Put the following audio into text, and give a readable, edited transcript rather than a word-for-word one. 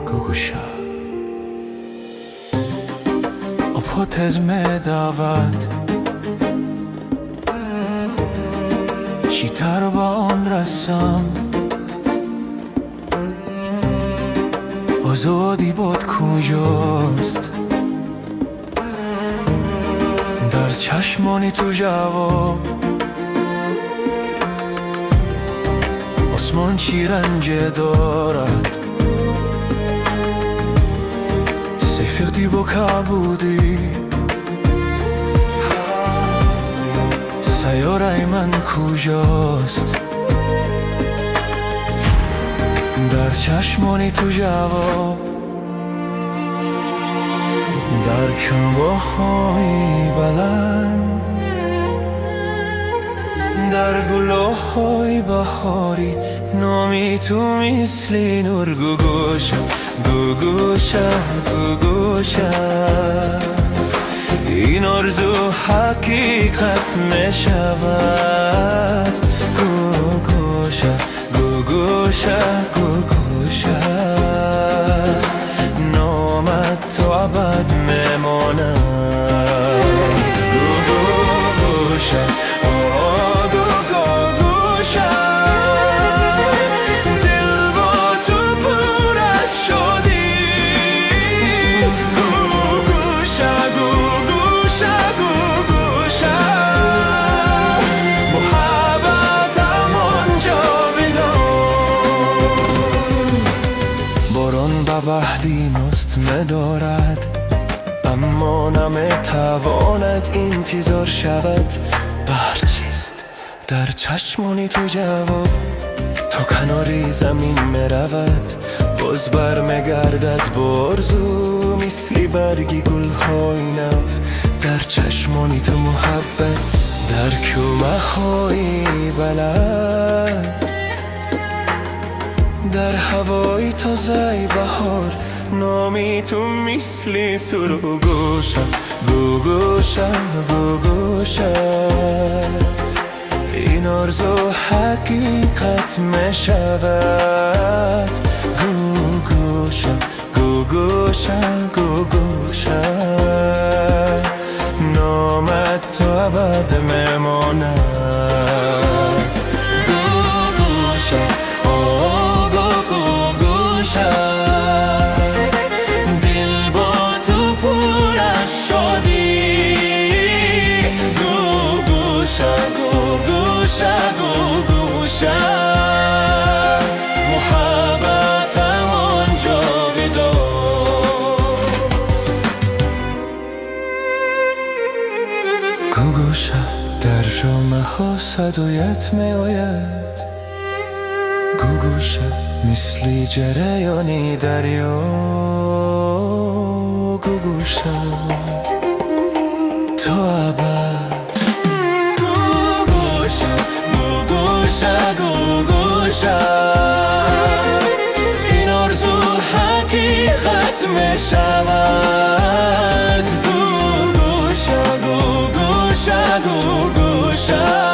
Gugusha Opotez medavad Shitar ba on rasam Azadi bod kujost Dar chashmoni tu javab Osman چی رنجه دارد سفیدی با کبودی سیاره من کجاست در چشمانی تو جواب در کنواهای بلند در گلوهای بهاری نامی تو مثل نور گوگوشا گوگوشا گوگوشا این آرزو حقیقت می شود گوگوشا گوگوشا گوگوشا نامت تو ابد میماند گوگوشا وحدی مست مدارد اما نمیتواند انتظار شود برچیست در چشمانی تو جواب تا کناری زمین میرود باز برمیگردد برزو مثل برگی گلهای نو در چشمانی تو محبت در کومه های بلند در هوای تازه بهار نامی تو مثل سرو گوشا گوگوشا گوگوشا این آرزو حقیقت می شود گوگوشا گوگوشا گوگوشا نامت تو ابد میماند گوگوشا دل با تو پر از شادی گوگوشا گوگوشا گوگوشا محبتم آنجا بدار گوگوشا در جامعه ها صدایت می آید گوگوشا مثل جریانی دریا گوگوشا تو ابد گوگوشا گوگوشا گوگوشا این آرزو حقیقت می شود گوگوشا گوگوشا گوگوشا